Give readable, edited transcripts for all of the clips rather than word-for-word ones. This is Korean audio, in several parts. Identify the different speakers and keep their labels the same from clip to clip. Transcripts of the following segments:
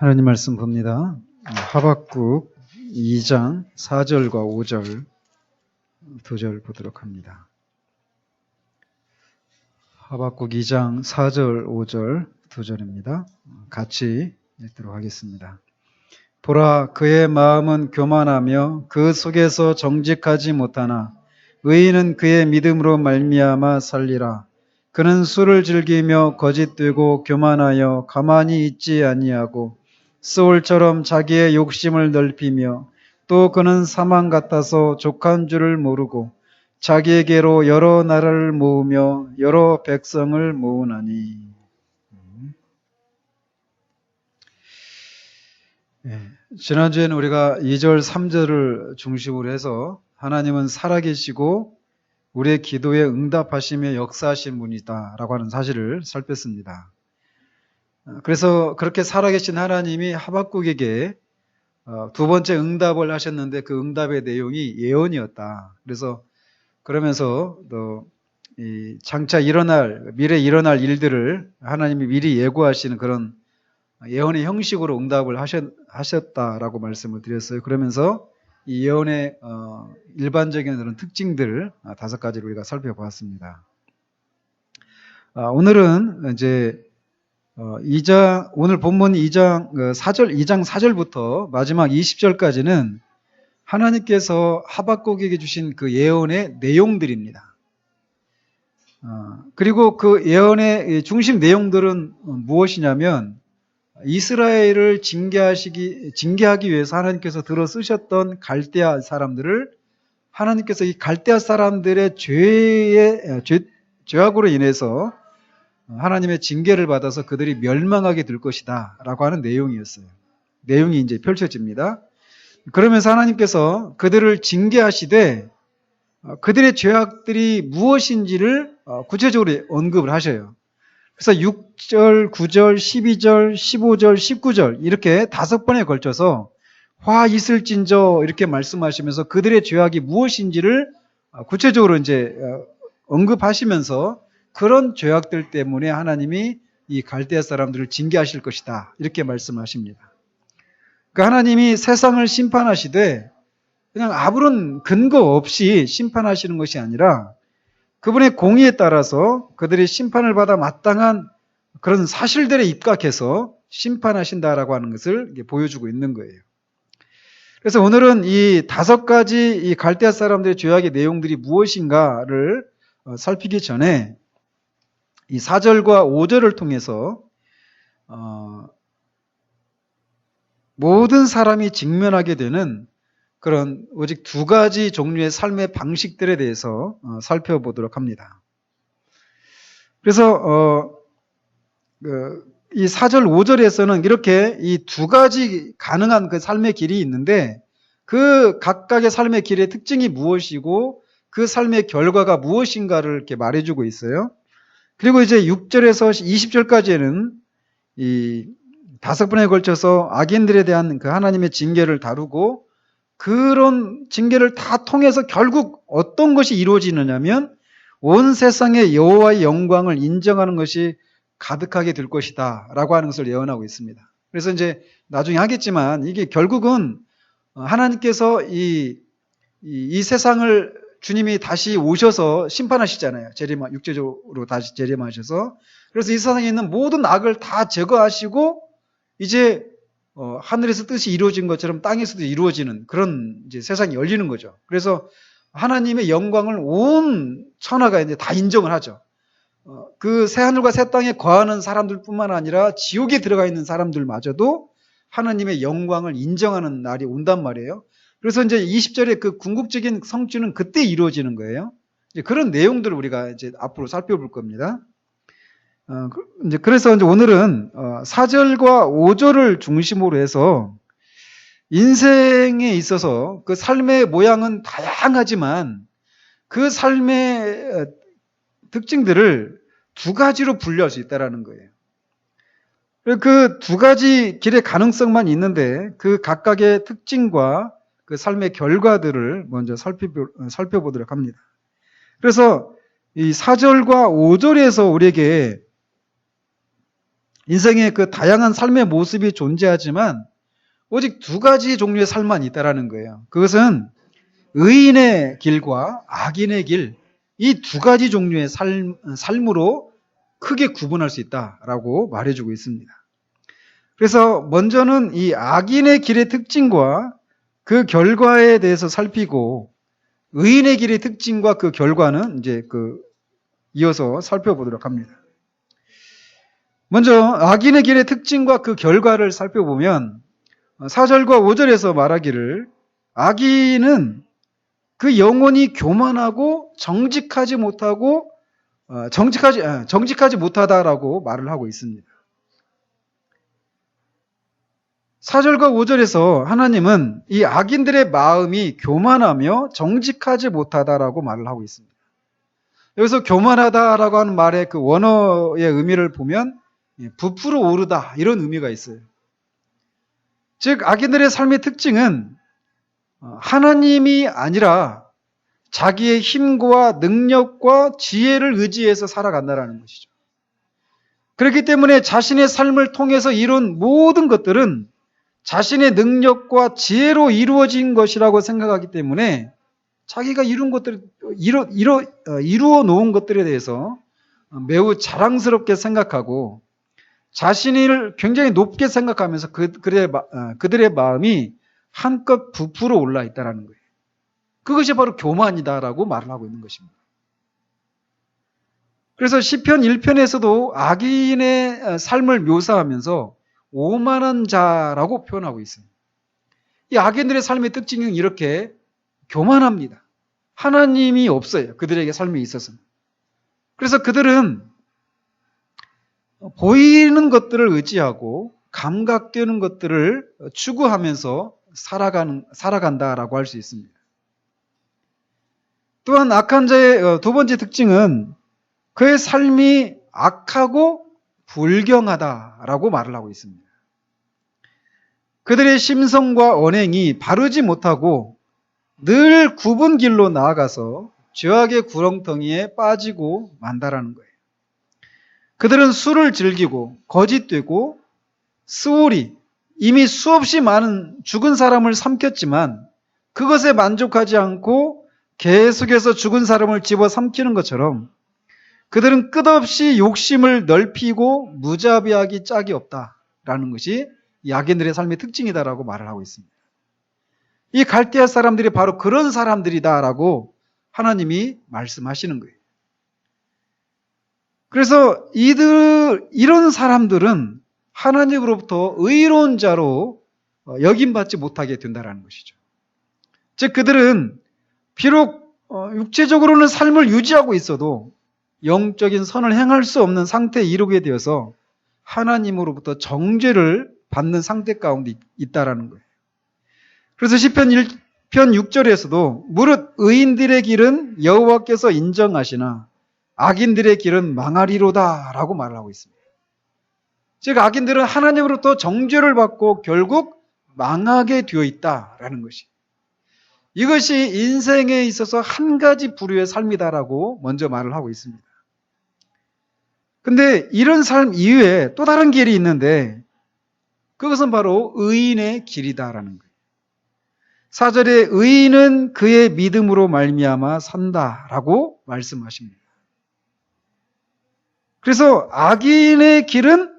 Speaker 1: 하나님 말씀 봅니다. 하박국 2장 4절과 5절 두 절 보도록 합니다. 하박국 2장 4절 5절 두 절입니다. 같이 읽도록 하겠습니다. 보라, 그의 마음은 교만하며 그 속에서 정직하지 못하나 의인은 그의 믿음으로 말미암아 살리라. 그는 술을 즐기며 거짓되고 교만하여 가만히 있지 아니하고 스올처럼 자기의 욕심을 넓히며 또 그는 사망 같아서 족한 줄을 모르고 자기에게로 여러 나라를 모으며 여러 백성을 모으나니. 지난주에는 우리가 2절 3절을 중심으로 해서 하나님은 살아계시고 우리의 기도에 응답하시며 역사하신 분이다 라고 하는 사실을 살폈습니다. 그래서 그렇게 살아계신 하나님이 하박국에게 두 번째 응답을 하셨는데 그 응답의 내용이 예언이었다. 그래서 그러면서 또 장차 미래 일어날 일들을 하나님이 미리 예고하시는 그런 예언의 형식으로 응답을 하셨다라고 말씀을 드렸어요. 그러면서 이 예언의 일반적인 그런 특징들을 5가지를 우리가 살펴보았습니다. 오늘은 이제 오늘 본문 2장 4절부터 마지막 20절까지는 하나님께서 하박국에게 주신 그 예언의 내용들입니다. 그리고 그 예언의 중심 내용들은 무엇이냐면 이스라엘을 징계하기 위해서 하나님께서 들어 쓰셨던 갈대아 사람들을 하나님께서 이 갈대아 사람들의 죄악으로 인해서 하나님의 징계를 받아서 그들이 멸망하게 될 것이다 라고 하는 내용이었어요. 내용이 이제 펼쳐집니다. 그러면서 하나님께서 그들을 징계하시되 그들의 죄악들이 무엇인지를 구체적으로 언급을 하셔요. 그래서 6절, 9절, 12절, 15절, 19절 이렇게 5번에 걸쳐서 화 있을진저 이렇게 말씀하시면서 그들의 죄악이 무엇인지를 구체적으로 이제 언급하시면서 그런 죄악들 때문에 하나님이 이 갈대아 사람들을 징계하실 것이다 이렇게 말씀하십니다. 그러니까 하나님이 세상을 심판하시되 그냥 아무런 근거 없이 심판하시는 것이 아니라 그분의 공의에 따라서 그들이 심판을 받아 마땅한 그런 사실들에 입각해서 심판하신다라고 하는 것을 보여주고 있는 거예요. 그래서 오늘은 이 5가지 이 갈대아 사람들의 죄악의 내용들이 무엇인가를 살피기 전에 이 4절과 5절을 통해서 모든 사람이 직면하게 되는 그런 오직 2가지 종류의 삶의 방식들에 대해서 살펴보도록 합니다. 그래서 이 4절, 5절에서는 이렇게 이 2가지 가능한 그 삶의 길이 있는데 그 각각의 삶의 길의 특징이 무엇이고 그 삶의 결과가 무엇인가를 이렇게 말해주고 있어요. 그리고 이제 6절에서 20절까지는 이 5번에 걸쳐서 악인들에 대한 그 하나님의 징계를 다루고 그런 징계를 다 통해서 결국 어떤 것이 이루어지느냐면 온 세상의 여호와의 영광을 인정하는 것이 가득하게 될 것이다 라고 하는 것을 예언하고 있습니다. 그래서 이제 나중에 하겠지만 이게 결국은 하나님께서 이 세상을 주님이 다시 오셔서 심판하시잖아요. 육체적으로 다시 재림하셔서. 그래서 이 세상에 있는 모든 악을 다 제거하시고 이제 하늘에서 뜻이 이루어진 것처럼 땅에서도 이루어지는 그런 이제 세상이 열리는 거죠. 그래서 하나님의 영광을 온 천하가 이제 다 인정을 하죠. 그 새하늘과 새 땅에 거하는 사람들뿐만 아니라 지옥에 들어가 있는 사람들마저도 하나님의 영광을 인정하는 날이 온단 말이에요. 그래서 이제 20절에 그 궁극적인 성취는 그때 이루어지는 거예요. 이제 그런 내용들을 우리가 이제 앞으로 살펴볼 겁니다. 그래서 이제 오늘은 4절과 5절을 중심으로 해서 인생에 있어서 그 삶의 모양은 다양하지만 그 삶의 특징들을 2가지로 분류할 수 있다는 거예요. 그 2가지 길의 가능성만 있는데 그 각각의 특징과 그 삶의 결과들을 먼저 살펴보도록 합니다. 그래서 이 4절과 5절에서 우리에게 인생의 그 다양한 삶의 모습이 존재하지만 오직 두 가지 종류의 삶만 있다라는 거예요. 그것은 의인의 길과 악인의 길, 이 두 가지 종류의 삶으로 크게 구분할 수 있다라고 말해주고 있습니다. 그래서 먼저는 이 악인의 길의 특징과 그 결과에 대해서 살피고 의인의 길의 특징과 그 결과는 이제 이어서 살펴보도록 합니다. 먼저 악인의 길의 특징과 그 결과를 살펴보면 4절과 5절에서 말하기를 악인은 그 영혼이 교만하고 정직하지 못하다라고 말을 하고 있습니다. 4절과 5절에서 하나님은 이 악인들의 마음이 교만하며 정직하지 못하다라고 말을 하고 있습니다. 여기서 교만하다라고 하는 말의 그 원어의 의미를 보면 부풀어 오르다 이런 의미가 있어요. 즉 악인들의 삶의 특징은 하나님이 아니라 자기의 힘과 능력과 지혜를 의지해서 살아간다는 것이죠. 그렇기 때문에 자신의 삶을 통해서 이룬 모든 것들은 자신의 능력과 지혜로 이루어진 것이라고 생각하기 때문에 자기가 이루어 놓은 것들에 대해서 매우 자랑스럽게 생각하고 자신을 굉장히 높게 생각하면서 그들의 마음이 한껏 부풀어 올라 있다는 거예요. 그것이 바로 교만이다라고 말을 하고 있는 것입니다. 그래서 시편 1편에서도 악인의 삶을 묘사하면서 오만한 자라고 표현하고 있습니다. 이 악인들의 삶의 특징은 이렇게 교만합니다. 하나님이 없어요. 그들에게 삶에 있어서는. 그래서 그들은 보이는 것들을 의지하고 감각되는 것들을 추구하면서 살아간다라고 할 수 있습니다. 또한 악한 자의 두 번째 특징은 그의 삶이 악하고 불경하다라고 말을 하고 있습니다. 그들의 심성과 언행이 바르지 못하고 늘 굽은 길로 나아가서 죄악의 구렁텅이에 빠지고 만다라는 거예요. 그들은 술을 즐기고 거짓되고 스올이 이미 수없이 많은 죽은 사람을 삼켰지만 그것에 만족하지 않고 계속해서 죽은 사람을 집어 삼키는 것처럼 그들은 끝없이 욕심을 넓히고 무자비하기 짝이 없다라는 것이 이 악인들의 삶의 특징이다라고 말을 하고 있습니다. 이 갈대아 사람들이 바로 그런 사람들이다라고 하나님이 말씀하시는 거예요. 그래서 이런 사람들은 하나님으로부터 의로운 자로 여김받지 못하게 된다는 것이죠. 즉 그들은 비록 육체적으로는 삶을 유지하고 있어도 영적인 선을 행할 수 없는 상태에 이르게 되어서 하나님으로부터 정죄를 받는 상태 가운데 있다라는 거예요. 그래서 시편 1편 6절에서도 무릇 의인들의 길은 여호와께서 인정하시나 악인들의 길은 망하리로다 라고 말을 하고 있습니다. 즉 악인들은 하나님으로부터 정죄를 받고 결국 망하게 되어 있다라는 것이, 이것이 인생에 있어서 한 가지 부류의 삶이다라고 먼저 말을 하고 있습니다. 근데 이런 삶 이외에 또 다른 길이 있는데 그것은 바로 의인의 길이다라는 거예요. 4절에 의인은 그의 믿음으로 말미암아 산다라고 말씀하십니다. 그래서 악인의 길은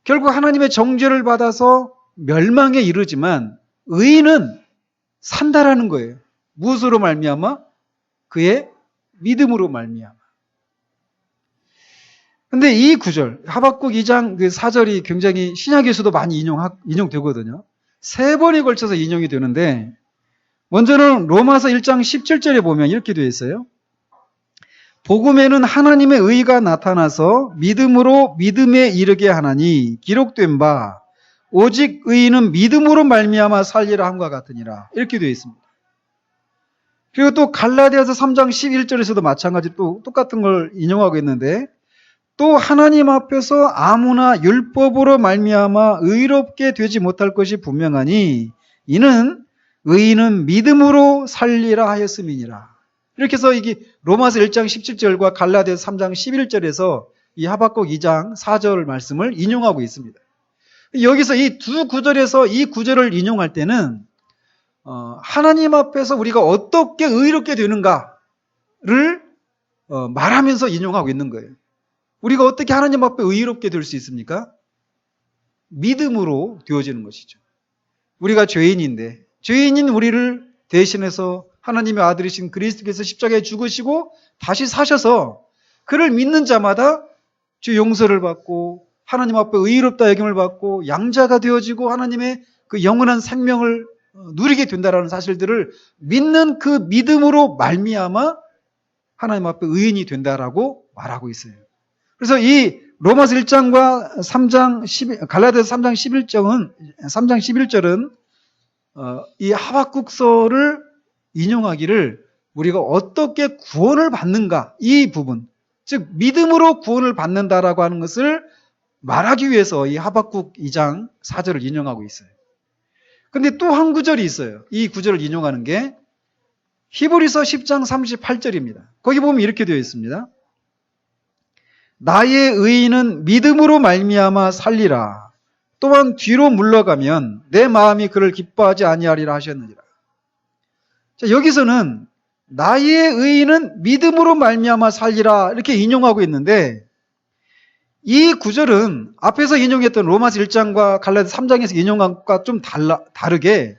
Speaker 1: 결국 하나님의 정죄를 받아서 멸망에 이르지만 의인은 산다라는 거예요. 무엇으로 말미암아? 그의 믿음으로 말미암아. 근데 이 구절, 하박국 2장 그 4절이 굉장히 신약에서도 많이 인용되거든요. 3번에 걸쳐서 인용이 되는데, 먼저는 로마서 1장 17절에 보면 이렇게 되어 있어요. 복음에는 하나님의 의가 나타나서 믿음으로 믿음에 이르게 하나니 기록된 바 오직 의인은 믿음으로 말미암아 살리라 함과 같으니라. 이렇게 되어 있습니다. 그리고 또 갈라디아서 3장 11절에서도 마찬가지로 또 똑같은 걸 인용하고 있는데, 또 하나님 앞에서 아무나 율법으로 말미암아 의롭게 되지 못할 것이 분명하니 이는 의인은 믿음으로 살리라 하였음이니라. 이렇게 해서 이게 로마서 1장 17절과 갈라디아서 3장 11절에서 이 하박국 2장 4절 말씀을 인용하고 있습니다. 여기서 이 두 구절에서 이 구절을 인용할 때는 하나님 앞에서 우리가 어떻게 의롭게 되는가를 말하면서 인용하고 있는 거예요. 우리가 어떻게 하나님 앞에 의롭게 될 수 있습니까? 믿음으로 되어지는 것이죠. 우리가 죄인인데 죄인인 우리를 대신해서 하나님의 아들이신 그리스도께서 십자가에 죽으시고 다시 사셔서 그를 믿는 자마다 주 용서를 받고 하나님 앞에 의롭다 여김을 받고 양자가 되어지고 하나님의 그 영원한 생명을 누리게 된다라는 사실들을 믿는 그 믿음으로 말미암아 하나님 앞에 의인이 된다라고 말하고 있어요. 그래서 이 로마서 1장과 3장 갈라디아서 3장 11절은 이 하박국서를 인용하기를 우리가 어떻게 구원을 받는가 이 부분, 즉 믿음으로 구원을 받는다라고 하는 것을 말하기 위해서 이 하박국 2장 4절을 인용하고 있어요. 그런데 또 한 구절이 있어요. 이 구절을 인용하는 게 히브리서 10장 38절입니다. 거기 보면 이렇게 되어 있습니다. 나의 의인은 믿음으로 말미암아 살리라. 또한 뒤로 물러가면 내 마음이 그를 기뻐하지 아니하리라 하셨느니라. 자, 여기서는 나의 의인은 믿음으로 말미암아 살리라 이렇게 인용하고 있는데 이 구절은 앞에서 인용했던 로마서 1장과 갈라디아서 3장에서 인용한 것과 좀 다르게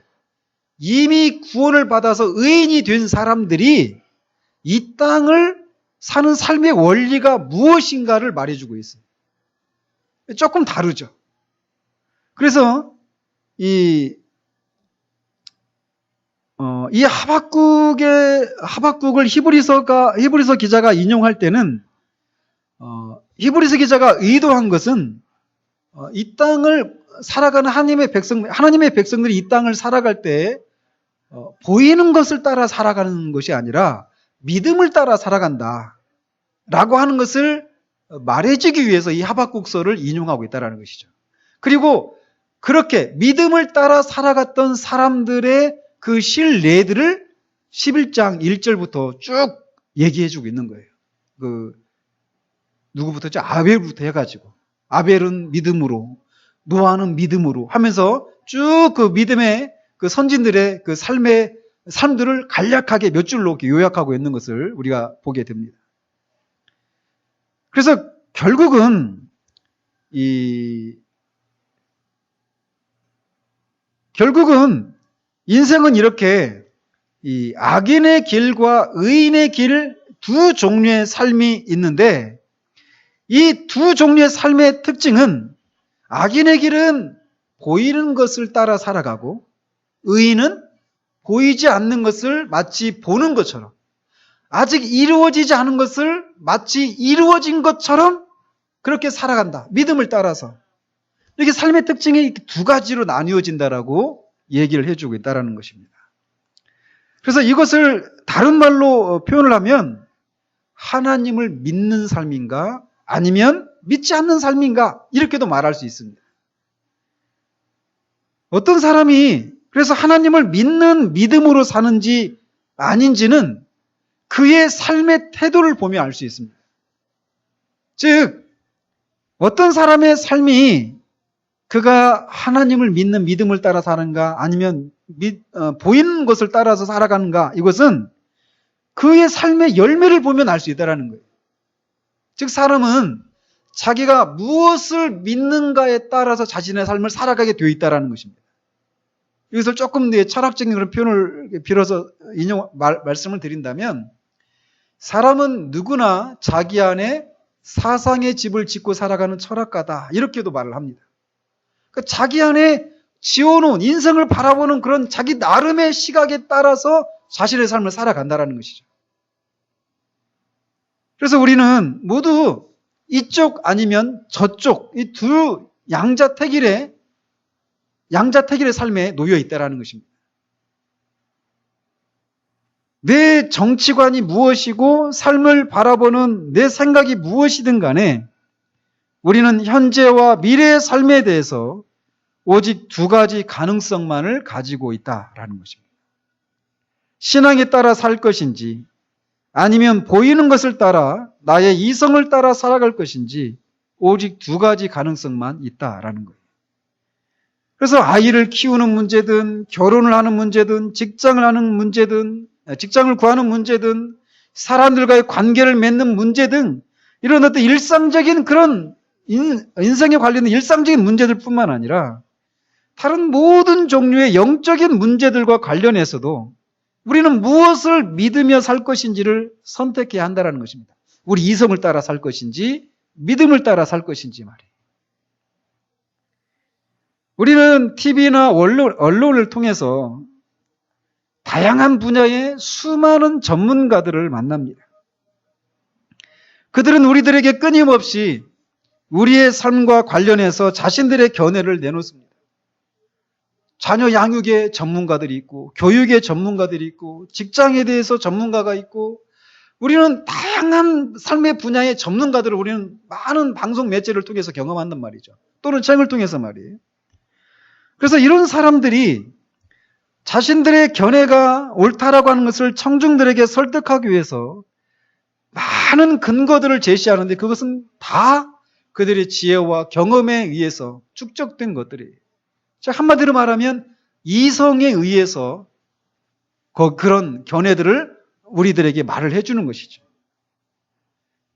Speaker 1: 이미 구원을 받아서 의인이 된 사람들이 이 땅을 사는 삶의 원리가 무엇인가를 말해주고 있어요. 조금 다르죠. 그래서 이 하박국을 히브리서 기자가 인용할 때는 히브리서 기자가 의도한 것은 이 땅을 살아가는 하나님의 백성들이 이 땅을 살아갈 때 보이는 것을 따라 살아가는 것이 아니라 믿음을 따라 살아간다 라고 하는 것을 말해주기 위해서 이 하박국서를 인용하고 있다는 것이죠. 그리고 그렇게 믿음을 따라 살아갔던 사람들의 그 실례들을 11장 1절부터 쭉 얘기해주고 있는 거예요. 누구부터죠? 아벨부터 해가지고 아벨은 믿음으로, 노아는 믿음으로 하면서 쭉 그 믿음의 그 선진들의 그 삶들을 간략하게 몇 줄로 이렇게 요약하고 있는 것을 우리가 보게 됩니다. 그래서 결국은 인생은 이렇게 이 악인의 길과 의인의 길 두 종류의 삶이 있는데 이 두 종류의 삶의 특징은 악인의 길은 보이는 것을 따라 살아가고 의인은 보이지 않는 것을 마치 보는 것처럼 아직 이루어지지 않은 것을 마치 이루어진 것처럼 그렇게 살아간다. 믿음을 따라서. 이렇게 삶의 특징이 두 가지로 나뉘어진다라고 얘기를 해주고 있다는 것입니다. 그래서 이것을 다른 말로 표현을 하면 하나님을 믿는 삶인가 아니면 믿지 않는 삶인가 이렇게도 말할 수 있습니다. 어떤 사람이 그래서 하나님을 믿는 믿음으로 사는지 아닌지는 그의 삶의 태도를 보면 알 수 있습니다. 즉 어떤 사람의 삶이 그가 하나님을 믿는 믿음을 따라 사는가 아니면 보이는 것을 따라서 살아가는가 이것은 그의 삶의 열매를 보면 알 수 있다는 거예요. 즉 사람은 자기가 무엇을 믿는가에 따라서 자신의 삶을 살아가게 되어 있다는 것입니다. 이것을 조금 더 철학적인 그런 표현을 빌어서 말씀을 드린다면 사람은 누구나 자기 안에 사상의 집을 짓고 살아가는 철학가다 이렇게도 말을 합니다. 그러니까 자기 안에 지어놓은 인생을 바라보는 그런 자기 나름의 시각에 따라서 자신의 삶을 살아간다는 것이죠. 그래서 우리는 모두 이쪽 아니면 저쪽 이 두 양자택일의 삶에 놓여 있다는 것입니다. 내 정치관이 무엇이고 삶을 바라보는 내 생각이 무엇이든 간에 우리는 현재와 미래의 삶에 대해서 오직 두 가지 가능성만을 가지고 있다라는 것입니다. 신앙에 따라 살 것인지 아니면 보이는 것을 따라 나의 이성을 따라 살아갈 것인지 오직 두 가지 가능성만 있다라는 거예요. 그래서 아이를 키우는 문제든 결혼을 하는 문제든 직장을 하는 문제든 직장을 구하는 문제든 사람들과의 관계를 맺는 문제 등 이런 어떤 일상적인 그런 인생에 관련된 일상적인 문제들 뿐만 아니라 다른 모든 종류의 영적인 문제들과 관련해서도 우리는 무엇을 믿으며 살 것인지를 선택해야 한다는 것입니다. 우리 이성을 따라 살 것인지 믿음을 따라 살 것인지 말이에요. 우리는 TV나 언론을 통해서 다양한 분야의 수많은 전문가들을 만납니다. 그들은 우리들에게 끊임없이 우리의 삶과 관련해서 자신들의 견해를 내놓습니다. 자녀 양육의 전문가들이 있고 교육의 전문가들이 있고 직장에 대해서 전문가가 있고 우리는 다양한 삶의 분야의 전문가들을 우리는 많은 방송 매체를 통해서 경험한단 말이죠. 또는 책을 통해서 말이에요. 그래서 이런 사람들이 자신들의 견해가 옳다라고 하는 것을 청중들에게 설득하기 위해서 많은 근거들을 제시하는데 그것은 다 그들의 지혜와 경험에 의해서 축적된 것들이에요. 한마디로 말하면 이성에 의해서 그런 견해들을 우리들에게 말을 해주는 것이죠.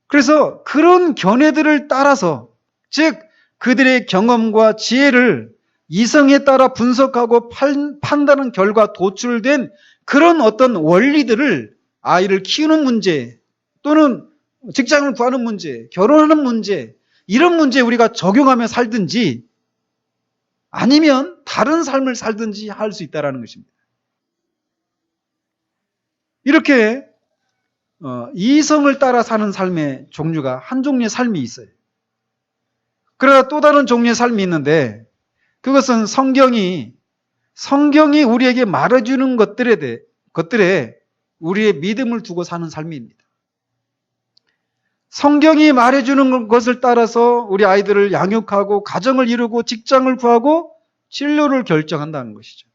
Speaker 1: 그래서 그런 견해들을 따라서 즉 그들의 경험과 지혜를 이성에 따라 분석하고 판단한 결과 도출된 그런 어떤 원리들을 아이를 키우는 문제 또는 직장을 구하는 문제, 결혼하는 문제 이런 문제에 우리가 적용하며 살든지 아니면 다른 삶을 살든지 할 수 있다는 것입니다. 이렇게 이성을 따라 사는 삶의 종류가 한 종류의 삶이 있어요. 그러나 또 다른 종류의 삶이 있는데 그것은 성경이 우리에게 말해주는 것들에 우리의 믿음을 두고 사는 삶입니다. 성경이 말해주는 것을 따라서 우리 아이들을 양육하고 가정을 이루고 직장을 구하고 진로를 결정한다는 것이죠.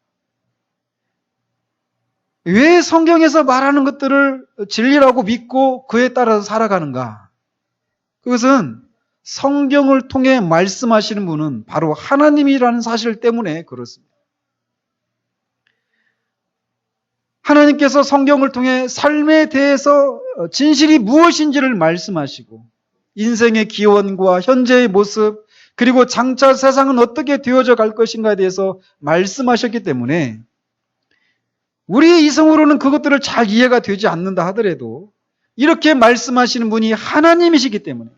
Speaker 1: 왜 성경에서 말하는 것들을 진리라고 믿고 그에 따라서 살아가는가? 그것은 성경을 통해 말씀하시는 분은 바로 하나님이라는 사실 때문에 그렇습니다. 하나님께서 성경을 통해 삶에 대해서 진실이 무엇인지를 말씀하시고 인생의 기원과 현재의 모습 그리고 장차 세상은 어떻게 되어져 갈 것인가에 대해서 말씀하셨기 때문에 우리의 이성으로는 그것들을 잘 이해가 되지 않는다 하더라도 이렇게 말씀하시는 분이 하나님이시기 때문에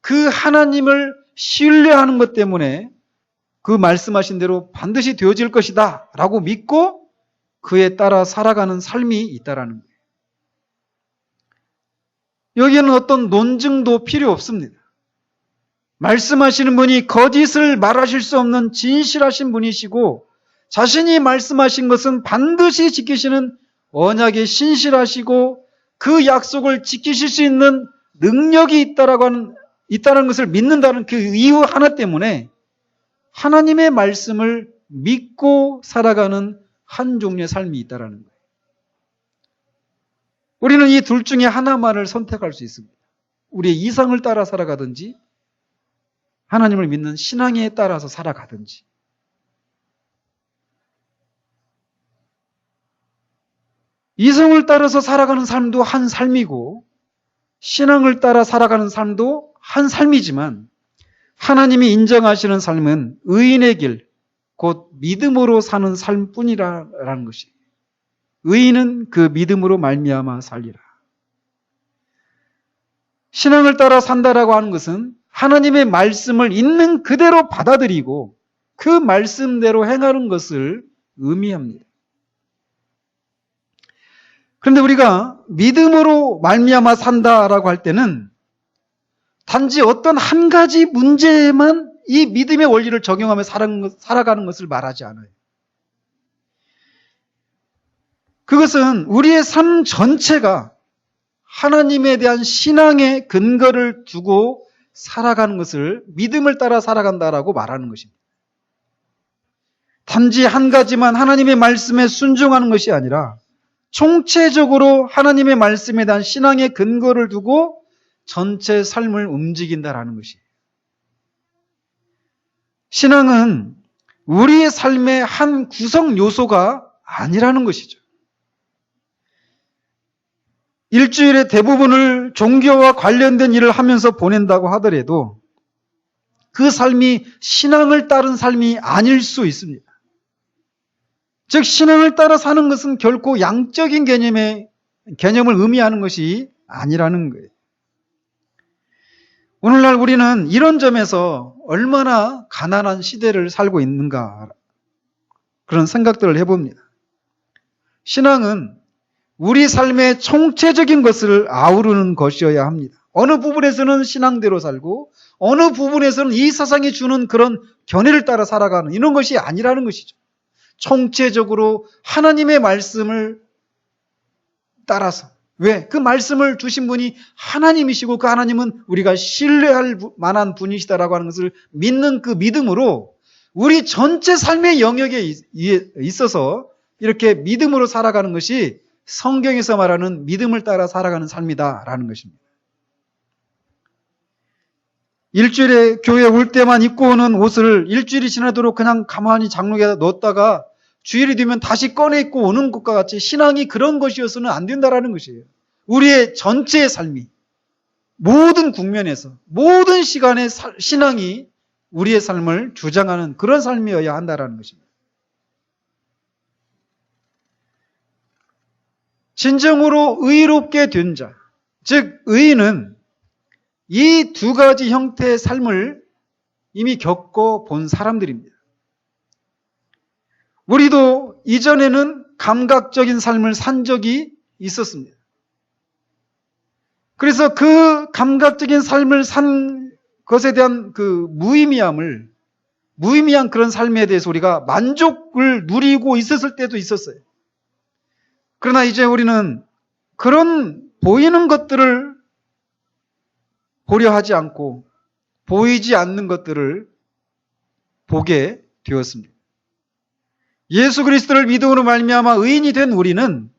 Speaker 1: 그 하나님을 신뢰하는 것 때문에 그 말씀하신 대로 반드시 되어질 것이다 라고 믿고 그에 따라 살아가는 삶이 있다라는 거예요. 여기에는 어떤 논증도 필요 없습니다. 말씀하시는 분이 거짓을 말하실 수 없는 진실하신 분이시고 자신이 말씀하신 것은 반드시 지키시는 언약에 신실하시고 그 약속을 지키실 수 있는 능력이 있다는 것을 믿는다는 그 이유 하나 때문에 하나님의 말씀을 믿고 살아가는 한 종류의 삶이 있다는 거예요. 우리는 이 둘 중에 하나만을 선택할 수 있습니다. 우리의 이성을 따라 살아가든지 하나님을 믿는 신앙에 따라서 살아가든지. 이성을 따라서 살아가는 삶도 한 삶이고 신앙을 따라 살아가는 삶도 한 삶이지만 하나님이 인정하시는 삶은 의인의 길, 곧 믿음으로 사는 삶뿐이라는 것이. 의인은 그 믿음으로 말미암아 살리라. 신앙을 따라 산다라고 하는 것은 하나님의 말씀을 있는 그대로 받아들이고 그 말씀대로 행하는 것을 의미합니다. 그런데 우리가 믿음으로 말미암아 산다라고 할 때는 단지 어떤 한 가지 문제에만 이 믿음의 원리를 적용하며 살아가는 것을 말하지 않아요. 그것은 우리의 삶 전체가 하나님에 대한 신앙의 근거를 두고 살아가는 것을 믿음을 따라 살아간다라고 말하는 것입니다. 단지 한 가지만 하나님의 말씀에 순종하는 것이 아니라 총체적으로 하나님의 말씀에 대한 신앙의 근거를 두고 전체 삶을 움직인다라는 것이에요. 신앙은 우리의 삶의 한 구성 요소가 아니라는 것이죠. 일주일의 대부분을 종교와 관련된 일을 하면서 보낸다고 하더라도 그 삶이 신앙을 따른 삶이 아닐 수 있습니다. 즉 신앙을 따라 사는 것은 결코 양적인 개념을 의미하는 것이 아니라는 거예요. 오늘날 우리는 이런 점에서 얼마나 가난한 시대를 살고 있는가 그런 생각들을 해봅니다. 신앙은 우리 삶의 총체적인 것을 아우르는 것이어야 합니다. 어느 부분에서는 신앙대로 살고 어느 부분에서는 이 세상이 주는 그런 견해를 따라 살아가는 이런 것이 아니라는 것이죠. 총체적으로 하나님의 말씀을 따라서 왜? 그 말씀을 주신 분이 하나님이시고 그 하나님은 우리가 신뢰할 만한 분이시다라고 하는 것을 믿는 그 믿음으로 우리 전체 삶의 영역에 있어서 이렇게 믿음으로 살아가는 것이 성경에서 말하는 믿음을 따라 살아가는 삶이다라는 것입니다. 일주일에 교회 올 때만 입고 오는 옷을 일주일이 지나도록 그냥 가만히 장롱에다 넣었다가 주일이 되면 다시 꺼내 입고 오는 것과 같이 신앙이 그런 것이어서는 안 된다라는 것이에요. 우리의 전체의 삶이 모든 국면에서 모든 시간에 신앙이 우리의 삶을 주장하는 그런 삶이어야 한다라는 것입니다. 진정으로 의롭게 된 자, 즉 의인은 이 두 가지 형태의 삶을 이미 겪어본 사람들입니다. 우리도 이전에는 감각적인 삶을 산 적이 있었습니다. 그래서 그 감각적인 삶을 산 것에 대한 그 무의미한 그런 삶에 대해서 우리가 만족을 누리고 있었을 때도 있었어요. 그러나 이제 우리는 그런 보이는 것들을 보려 하지 않고 보이지 않는 것들을 보게 되었습니다. 예수 그리스도를 믿음으로 말미암아 의인이 된 우리는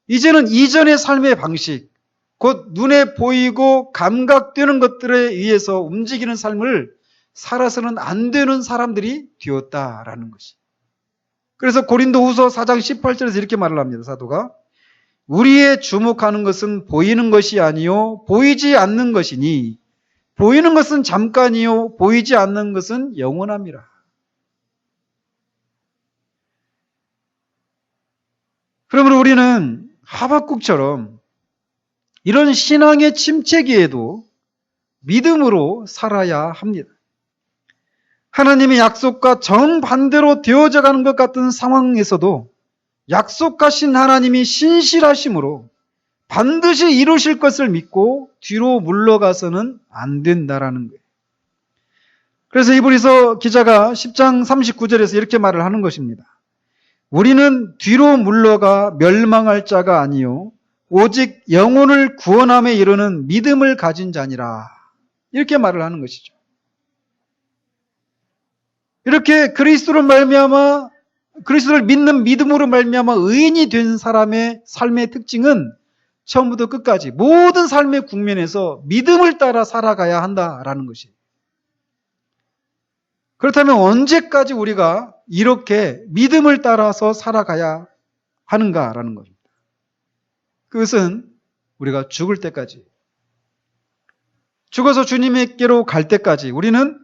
Speaker 1: 이제는 이전의 삶의 방식, 곧 눈에 보이고 감각되는 것들에 의해서 움직이는 삶을 살아서는 안 되는 사람들이 되었다라는 것이. 그래서 고린도후서 4장 18절에서 이렇게 말을 합니다. 사도가 우리의 주목하는 것은 보이는 것이 아니요 보이지 않는 것이니 보이는 것은 잠깐이요 보이지 않는 것은 영원함이라. 그러므로 우리는 하박국처럼 이런 신앙의 침체기에도 믿음으로 살아야 합니다. 하나님의 약속과 정반대로 되어져 가는 것 같은 상황에서도 약속하신 하나님이 신실하심으로 반드시 이루실 것을 믿고 뒤로 물러가서는 안 된다라는 거예요. 그래서 히브리서 기자가 10장 39절에서 이렇게 말을 하는 것입니다. 우리는 뒤로 물러가 멸망할 자가 아니요 오직 영혼을 구원함에 이르는 믿음을 가진 자니라. 이렇게 말을 하는 것이죠. 이렇게 그리스도를 믿는 믿음으로 말미암아 의인이 된 사람의 삶의 특징은 처음부터 끝까지 모든 삶의 국면에서 믿음을 따라 살아가야 한다라는 것이에요. 그렇다면 언제까지 우리가 이렇게 믿음을 따라서 살아가야 하는가라는 것입니다. 그것은 우리가 죽을 때까지, 죽어서 주님께로 갈 때까지 우리는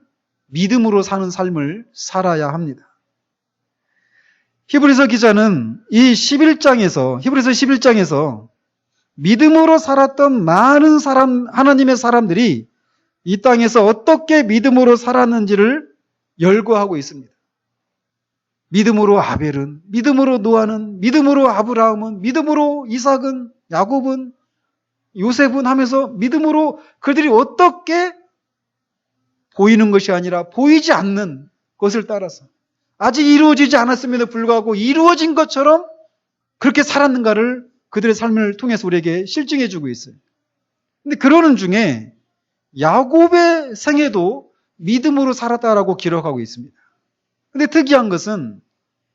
Speaker 1: 믿음으로 사는 삶을 살아야 합니다. 히브리서 기자는 이 히브리서 11장에서 믿음으로 살았던 많은 하나님의 사람들이 이 땅에서 어떻게 믿음으로 살았는지를 열거하고 있습니다. 믿음으로 아벨은, 믿음으로 노아는, 믿음으로 아브라함은, 믿음으로 이삭은, 야곱은, 요셉은 하면서 믿음으로 그들이 어떻게 보이는 것이 아니라 보이지 않는 것을 따라서 아직 이루어지지 않았음에도 불구하고 이루어진 것처럼 그렇게 살았는가를 그들의 삶을 통해서 우리에게 실증해 주고 있어요. 근데 그러는 중에 야곱의 생애도 믿음으로 살았다라고 기록하고 있습니다. 근데 특이한 것은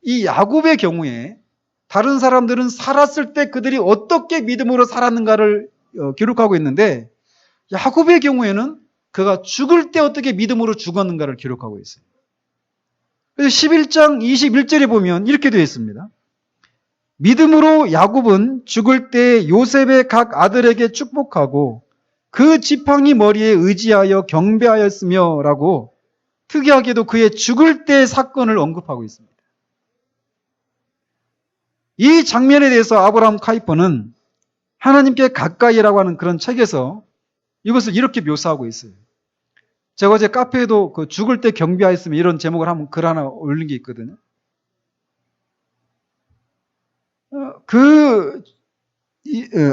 Speaker 1: 이 야곱의 경우에 다른 사람들은 살았을 때 그들이 어떻게 믿음으로 살았는가를 기록하고 있는데 야곱의 경우에는 그가 죽을 때 어떻게 믿음으로 죽었는가를 기록하고 있어요. 그래서 11장 21절에 보면 이렇게 되어 있습니다. 믿음으로 야곱은 죽을 때 요셉의 각 아들에게 축복하고 그 지팡이 머리에 의지하여 경배하였으며 라고 특이하게도 그의 죽을 때 사건을 언급하고 있습니다. 이 장면에 대해서 아브라함 카이퍼는 하나님께 가까이라고 하는 그런 책에서 이것을 이렇게 묘사하고 있어요. 제가 어제 카페에도 그 죽을 때 경배하였으면 이런 제목을 한번 글 하나 올린 게 있거든요.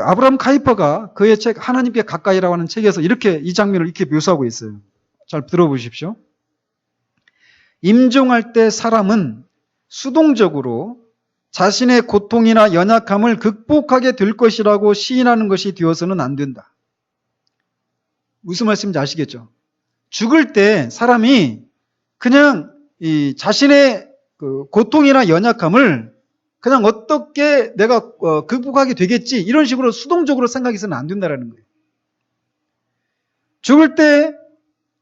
Speaker 1: 아브라함 카이퍼가 그의 책 하나님께 가까이라고 하는 책에서 이렇게 이 장면을 이렇게 묘사하고 있어요. 잘 들어보십시오. 임종할 때 사람은 수동적으로 자신의 고통이나 연약함을 극복하게 될 것이라고 시인하는 것이 되어서는 안 된다. 무슨 말씀인지 아시겠죠? 죽을 때 사람이 그냥 이 자신의 그 고통이나 연약함을 그냥 어떻게 내가 극복하게 되겠지 이런 식으로 수동적으로 생각해서는 안 된다는 거예요. 죽을 때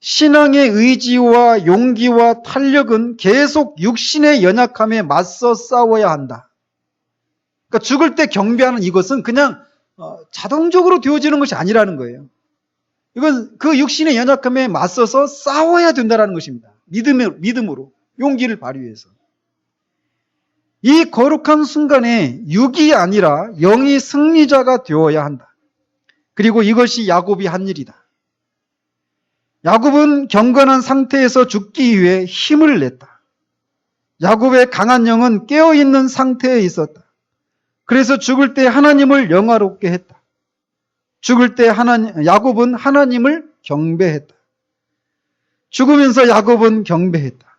Speaker 1: 신앙의 의지와 용기와 탄력은 계속 육신의 연약함에 맞서 싸워야 한다. 그러니까 죽을 때 경배하는 이것은 그냥 자동적으로 되어지는 것이 아니라는 거예요. 이건 그 육신의 연약함에 맞서서 싸워야 된다는 것입니다. 믿음으로 용기를 발휘해서. 이 거룩한 순간에 육이 아니라 영이 승리자가 되어야 한다. 그리고 이것이 야곱이 한 일이다. 야곱은 경건한 상태에서 죽기 위해 힘을 냈다. 야곱의 강한 영은 깨어있는 상태에 있었다. 그래서 죽을 때 하나님을 영화롭게 했다. 죽을 때 야곱은 하나님을 경배했다. 죽으면서 야곱은 경배했다.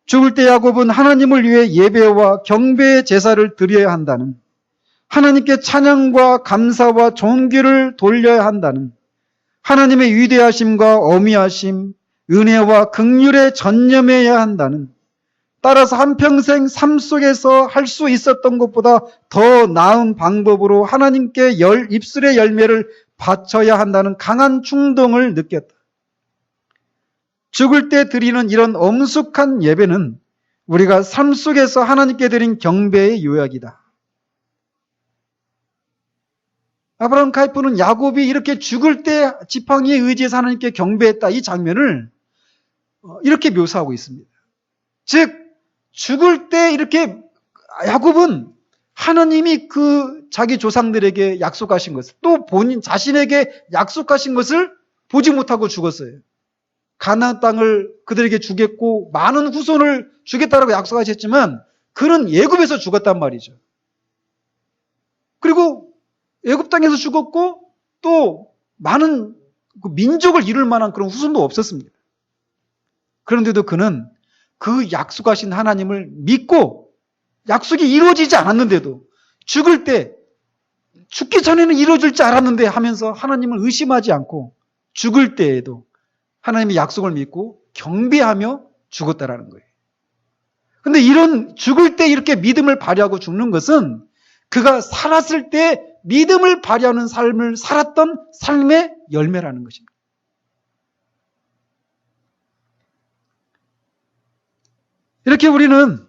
Speaker 1: 죽을 때 야곱은 하나님을 위해 예배와 경배의 제사를 드려야 한다는, 하나님께 찬양과 감사와 존귀를 돌려야 한다는, 하나님의 위대하심과 어미하심, 은혜와 긍휼에 전념해야 한다는, 따라서 한평생 삶 속에서 할 수 있었던 것보다 더 나은 방법으로 하나님께 입술의 열매를 바쳐야 한다는 강한 충동을 느꼈다. 죽을 때 드리는 이런 엄숙한 예배는 우리가 삶 속에서 하나님께 드린 경배의 요약이다. 아브라함 카이프는 야곱이 이렇게 죽을 때 지팡이에 의지해서 하나님께 경배했다, 이 장면을 이렇게 묘사하고 있습니다. 즉 죽을 때 이렇게 야곱은 하나님이 그 자기 조상들에게 약속하신 것을, 또 본인 자신에게 약속하신 것을 보지 못하고 죽었어요. 가나안 땅을 그들에게 주겠고 많은 후손을 주겠다라고 약속하셨지만 그는 애굽에서 죽었단 말이죠. 그리고 애굽 땅에서 죽었고 또 많은 민족을 이룰 만한 그런 후손도 없었습니다. 그런데도 그는 그 약속하신 하나님을 믿고, 약속이 이루어지지 않았는데도, 죽을 때 죽기 전에는 이루어질 줄 알았는데 하면서 하나님을 의심하지 않고 죽을 때에도 하나님의 약속을 믿고 경배하며 죽었다라는 거예요. 근데 이런 죽을 때 이렇게 믿음을 발휘하고 죽는 것은 그가 살았을 때 믿음을 발휘하는 삶을 살았던 삶의 열매라는 것입니다. 이렇게 우리는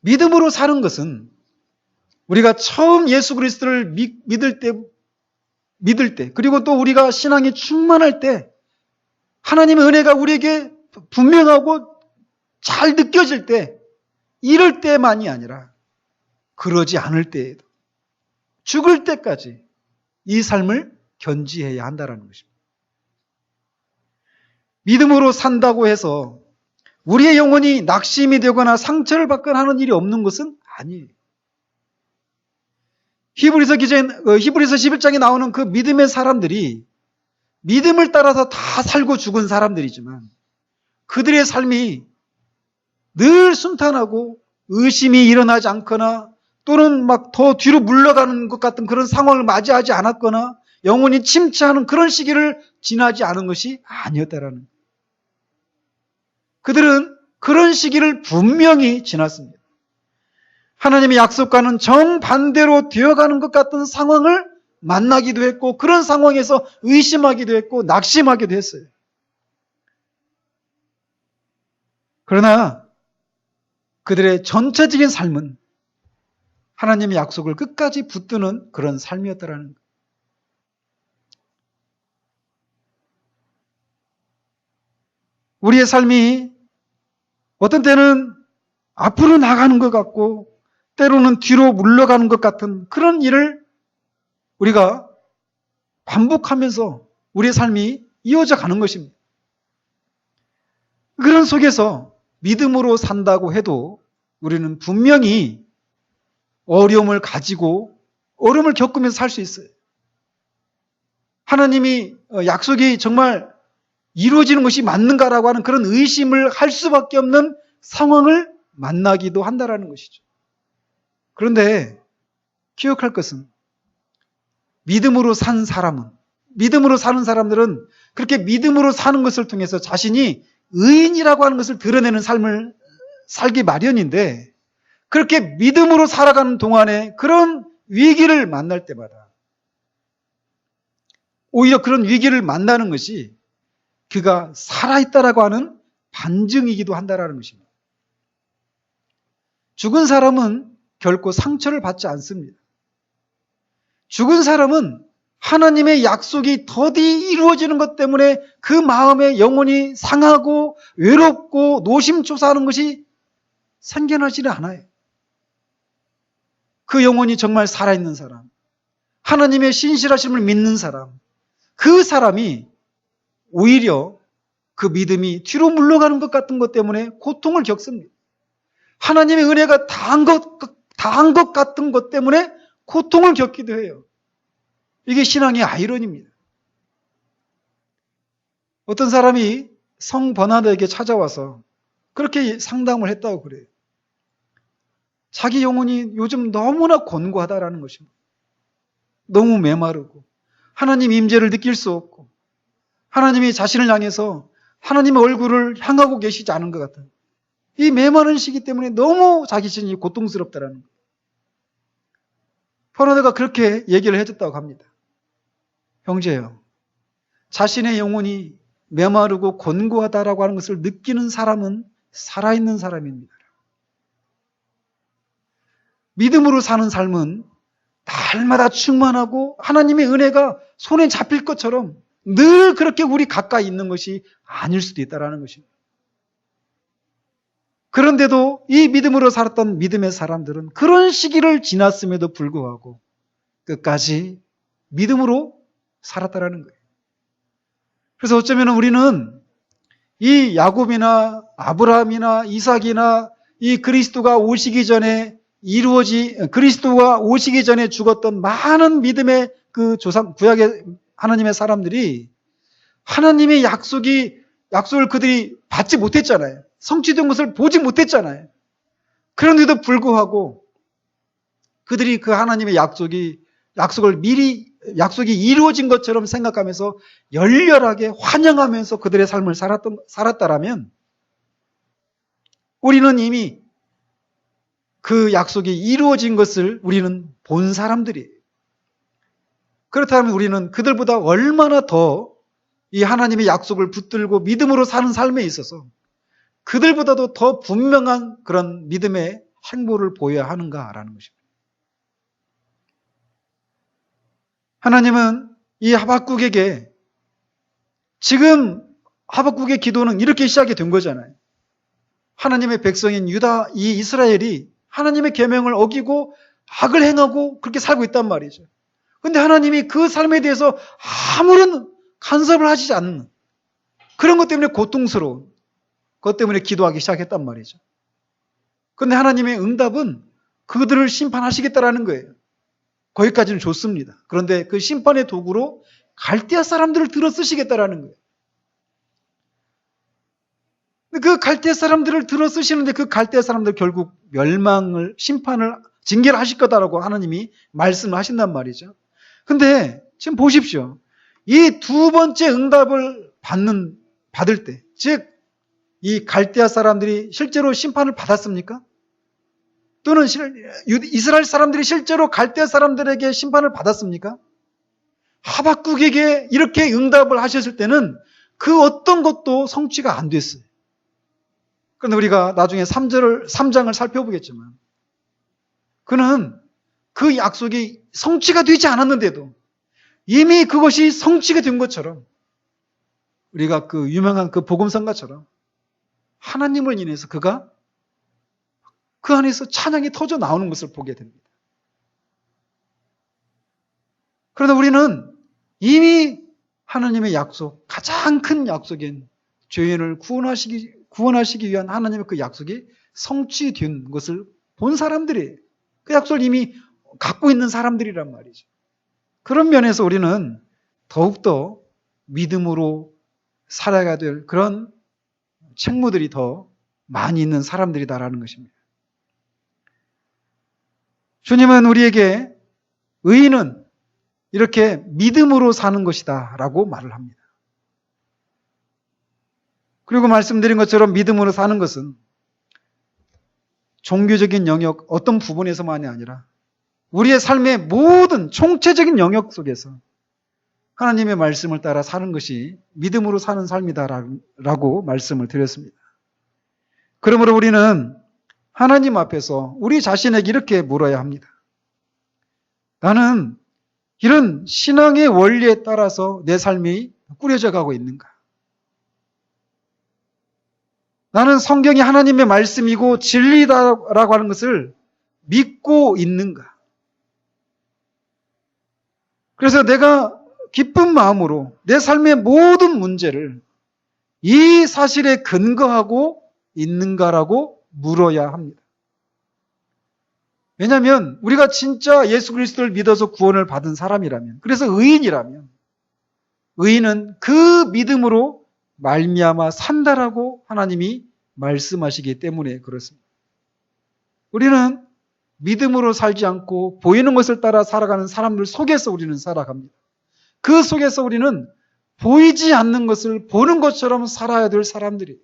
Speaker 1: 믿음으로 사는 것은 우리가 처음 예수 그리스도를 믿을 때, 그리고 또 우리가 신앙이 충만할 때 하나님의 은혜가 우리에게 분명하고 잘 느껴질 때, 이럴 때만이 아니라 그러지 않을 때에도 죽을 때까지 이 삶을 견지해야 한다는 것입니다. 믿음으로 산다고 해서 우리의 영혼이 낙심이 되거나 상처를 받거나 하는 일이 없는 것은 아니에요. 히브리서 11장에 나오는 그 믿음의 사람들이 믿음을 따라서 다 살고 죽은 사람들이지만 그들의 삶이 늘 순탄하고 의심이 일어나지 않거나 또는 막 더 뒤로 물러가는 것 같은 그런 상황을 맞이하지 않았거나 영혼이 침체하는 그런 시기를 지나지 않은 것이 아니었다라는 거예요. 그들은 그런 시기를 분명히 지났습니다. 하나님의 약속과는 정반대로 되어가는 것 같은 상황을 만나기도 했고 그런 상황에서 의심하기도 했고 낙심하기도 했어요. 그러나 그들의 전체적인 삶은 하나님의 약속을 끝까지 붙드는 그런 삶이었다라는 거예요. 우리의 삶이 어떤 때는 앞으로 나가는 것 같고 때로는 뒤로 물러가는 것 같은 그런 일을 우리가 반복하면서 우리의 삶이 이어져 가는 것입니다. 그런 속에서 믿음으로 산다고 해도 우리는 분명히 어려움을 가지고 어려움을 겪으면서 살 수 있어요. 하나님이 약속이 정말 이루어지는 것이 맞는가라고 하는 그런 의심을 할 수밖에 없는 상황을 만나기도 한다라는 것이죠. 그런데 기억할 것은 믿음으로 산 사람은, 믿음으로 사는 사람들은 그렇게 믿음으로 사는 것을 통해서 자신이 의인이라고 하는 것을 드러내는 삶을 살기 마련인데, 그렇게 믿음으로 살아가는 동안에 그런 위기를 만날 때마다 오히려 그런 위기를 만나는 것이 그가 살아있다라고 하는 반증이기도 한다라는 것입니다. 죽은 사람은 결코 상처를 받지 않습니다. 죽은 사람은 하나님의 약속이 더디 이루어지는 것 때문에 그 마음에 영혼이 상하고 외롭고 노심초사하는 것이 생겨나지는 않아요. 그 영혼이 정말 살아있는 사람, 하나님의 신실하심을 믿는 사람, 그 사람이 오히려 그 믿음이 뒤로 물러가는 것 같은 것 때문에 고통을 겪습니다. 하나님의 은혜가 다한 것 같은 것 때문에 고통을 겪기도 해요. 이게 신앙의 아이러니입니다. 어떤 사람이 성 버나드에게 찾아와서 그렇게 상담을 했다고 그래요. 자기 영혼이 요즘 너무나 곤고하다라는 것입니다. 너무 메마르고 하나님 임재를 느낄 수 없고 하나님이 자신을 향해서 하나님의 얼굴을 향하고 계시지 않은 것 같아요. 이 메마른 시기 때문에 너무 자기 자신이 고통스럽다라는 거예요. 버나드가 그렇게 얘기를 해줬다고 합니다. 형제요, 자신의 영혼이 메마르고 곤고하다라고 하는 것을 느끼는 사람은 살아있는 사람입니다. 믿음으로 사는 삶은 날마다 충만하고 하나님의 은혜가 손에 잡힐 것처럼 늘 그렇게 우리 가까이 있는 것이 아닐 수도 있다는 것입니다. 그런데도 이 믿음으로 살았던 믿음의 사람들은 그런 시기를 지났음에도 불구하고 끝까지 믿음으로 살았다라는 거예요. 그래서 어쩌면 우리는 이 야곱이나 아브라함이나 이삭이나 이 그리스도가 오시기 전에 죽었던 많은 믿음의 그 조상, 구약의 하나님의 사람들이 하나님의 약속을 그들이 받지 못했잖아요. 성취된 것을 보지 못했잖아요. 그런데도 불구하고 그들이 그 하나님의 약속이 이루어진 것처럼 생각하면서 열렬하게 환영하면서 그들의 삶을 살았다라면 우리는 이미 그 약속이 이루어진 것을 우리는 본 사람들이에요. 그렇다면 우리는 그들보다 얼마나 더 이 하나님의 약속을 붙들고 믿음으로 사는 삶에 있어서 그들보다도 더 분명한 그런 믿음의 행보를 보여야 하는가라는 것입니다. 하나님은 이 하박국에게 지금 하박국의 기도는 이렇게 시작이 된 거잖아요. 하나님의 백성인 이 이스라엘이 하나님의 계명을 어기고 악을 행하고 그렇게 살고 있단 말이죠. 그런데 하나님이 그 삶에 대해서 아무런 간섭을 하시지 않는 그런 것 때문에 고통스러운 것 때문에 기도하기 시작했단 말이죠. 그런데 하나님의 응답은 그들을 심판하시겠다라는 거예요. 거기까지는 좋습니다. 그런데 그 심판의 도구로 갈대아 사람들을 들어 쓰시겠다라는 거예요. 그 갈대아 사람들을 들어 쓰시는데 그 갈대아 사람들 결국 심판을, 징계를 하실 거다라고 하나님이 말씀을 하신단 말이죠. 근데 지금 보십시오. 이 두 번째 응답을 받을 때, 즉, 이 갈대아 사람들이 실제로 심판을 받았습니까? 또는 이스라엘 사람들이 실제로 갈대아 사람들에게 심판을 받았습니까? 하박국에게 이렇게 응답을 하셨을 때는 그 어떤 것도 성취가 안 됐어요. 그런데 우리가 나중에 3장을 살펴보겠지만 그는 그 약속이 성취가 되지 않았는데도 이미 그것이 성취가 된 것처럼 우리가 그 유명한 그 복음성가처럼 하나님을 인해서 그가 그 안에서 찬양이 터져 나오는 것을 보게 됩니다. 그러나 우리는 이미 하나님의 약속, 가장 큰 약속인 죄인을 구원하시기 위한 하나님의 그 약속이 성취된 것을 본 사람들이 그 약속을 이미 갖고 있는 사람들이란 말이죠. 그런 면에서 우리는 더욱더 믿음으로 살아가야 될 그런 책무들이 더 많이 있는 사람들이다라는 것입니다. 주님은 우리에게 의인은 이렇게 믿음으로 사는 것이다 라고 말을 합니다. 그리고 말씀드린 것처럼 믿음으로 사는 것은 종교적인 영역 어떤 부분에서만이 아니라 우리의 삶의 모든 총체적인 영역 속에서 하나님의 말씀을 따라 사는 것이 믿음으로 사는 삶이다라고 말씀을 드렸습니다. 그러므로 우리는 하나님 앞에서 우리 자신에게 이렇게 물어야 합니다. 나는 이런 신앙의 원리에 따라서 내 삶이 꾸려져 가고 있는가? 나는 성경이 하나님의 말씀이고 진리다라고 하는 것을 믿고 있는가? 그래서 내가 기쁜 마음으로 내 삶의 모든 문제를 이 사실에 근거하고 있는가라고 물어야 합니다. 왜냐하면 우리가 진짜 예수 그리스도를 믿어서 구원을 받은 사람이라면, 그래서 의인이라면 의인은 그 믿음으로 말미암아 산다라고 하나님이 말씀하시기 때문에 그렇습니다. 우리는 믿음으로 살지 않고 보이는 것을 따라 살아가는 사람들 속에서 우리는 살아갑니다. 그 속에서 우리는 보이지 않는 것을 보는 것처럼 살아야 될 사람들이,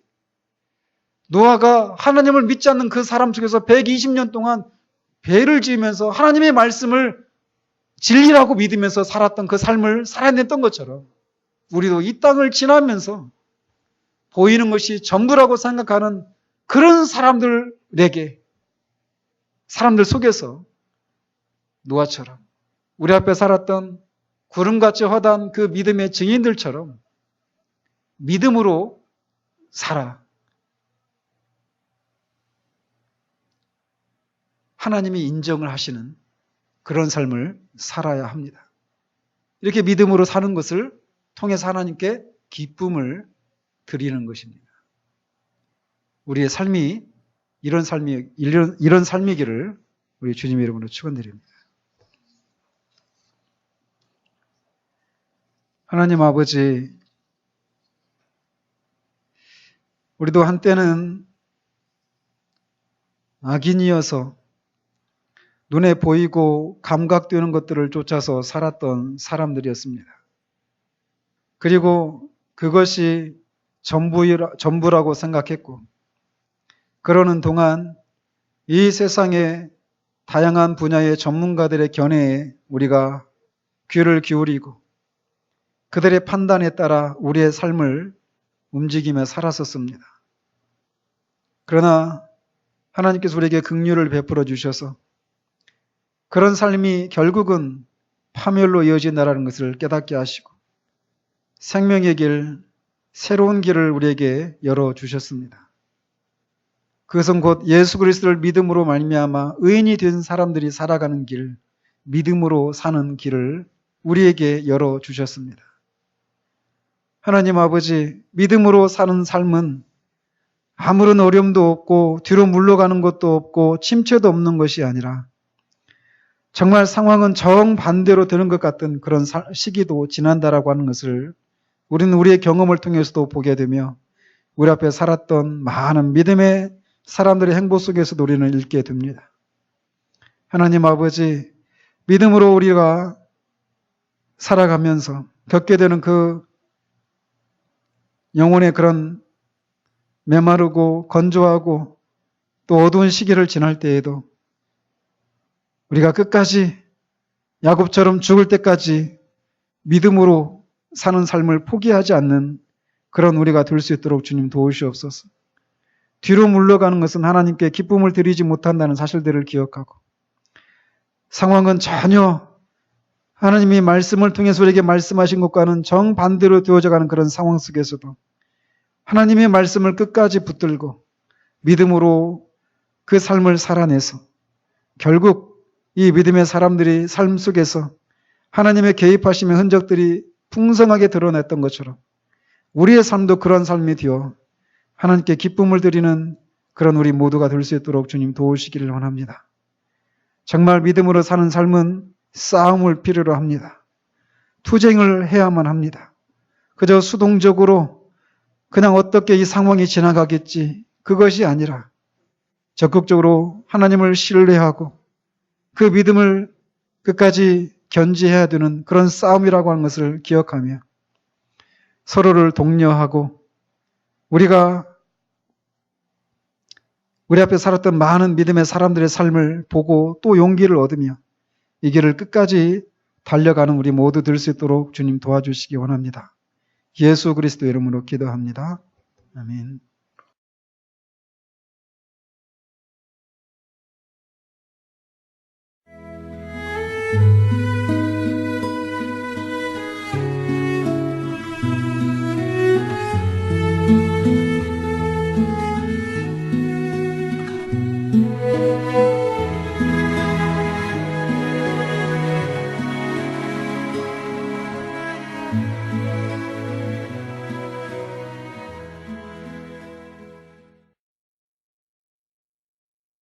Speaker 1: 노아가 하나님을 믿지 않는 그 사람 속에서 120년 동안 배를 지으면서 하나님의 말씀을 진리라고 믿으면서 살았던 그 삶을 살아냈던 것처럼 우리도 이 땅을 지나면서 보이는 것이 전부라고 생각하는 그런 사람들 속에서 노아처럼 우리 앞에 살았던 구름같이 허다한 그 믿음의 증인들처럼 믿음으로 살아 하나님이 인정을 하시는 그런 삶을 살아야 합니다. 이렇게 믿음으로 사는 것을 통해서 하나님께 기쁨을 드리는 것입니다. 우리의 삶이 이런 삶이기를 우리 주님의 이름으로 축원드립니다. 하나님 아버지, 우리도 한때는 악인이어서 눈에 보이고 감각되는 것들을 쫓아서 살았던 사람들이었습니다. 그리고 그것이 전부라고 생각했고, 그러는 동안 이 세상의 다양한 분야의 전문가들의 견해에 우리가 귀를 기울이고 그들의 판단에 따라 우리의 삶을 움직이며 살았었습니다. 그러나 하나님께서 우리에게 긍휼을 베풀어 주셔서 그런 삶이 결국은 파멸로 이어진다는 것을 깨닫게 하시고 생명의 길, 새로운 길을 우리에게 열어주셨습니다. 그것은 곧 예수 그리스도를 믿음으로 말미암아 의인이 된 사람들이 살아가는 길, 믿음으로 사는 길을 우리에게 열어주셨습니다. 하나님 아버지, 믿음으로 사는 삶은 아무런 어려움도 없고 뒤로 물러가는 것도 없고 침체도 없는 것이 아니라 정말 상황은 정반대로 되는 것 같은 그런 시기도 지난다라고 하는 것을 우리는 우리의 경험을 통해서도 보게 되며 우리 앞에 살았던 많은 믿음의 사람들의 행보 속에서도 우리는 읽게 됩니다. 하나님 아버지, 믿음으로 우리가 살아가면서 겪게 되는 그 영혼의 그런 메마르고 건조하고 또 어두운 시기를 지날 때에도 우리가 끝까지 야곱처럼 죽을 때까지 믿음으로 사는 삶을 포기하지 않는 그런 우리가 될 수 있도록 주님 도우시옵소서. 뒤로 물러가는 것은 하나님께 기쁨을 드리지 못한다는 사실들을 기억하고 상황은 전혀 하나님이 말씀을 통해서 우리에게 말씀하신 것과는 정반대로 되어져가는 그런 상황 속에서도 하나님의 말씀을 끝까지 붙들고 믿음으로 그 삶을 살아내서 결국 이 믿음의 사람들이 삶 속에서 하나님의 개입하심의 흔적들이 풍성하게 드러냈던 것처럼 우리의 삶도 그런 삶이 되어 하나님께 기쁨을 드리는 그런 우리 모두가 될 수 있도록 주님 도우시기를 원합니다. 정말 믿음으로 사는 삶은 싸움을 필요로 합니다. 투쟁을 해야만 합니다. 그저 수동적으로 그냥 어떻게 이 상황이 지나가겠지 그것이 아니라 적극적으로 하나님을 신뢰하고 그 믿음을 끝까지 견지해야 되는 그런 싸움이라고 하는 것을 기억하며 서로를 독려하고 우리가 우리 앞에 살았던 많은 믿음의 사람들의 삶을 보고 또 용기를 얻으며 이 길을 끝까지 달려가는 우리 모두 될 수 있도록 주님 도와주시기 원합니다. 예수 그리스도 이름으로 기도합니다. 아멘.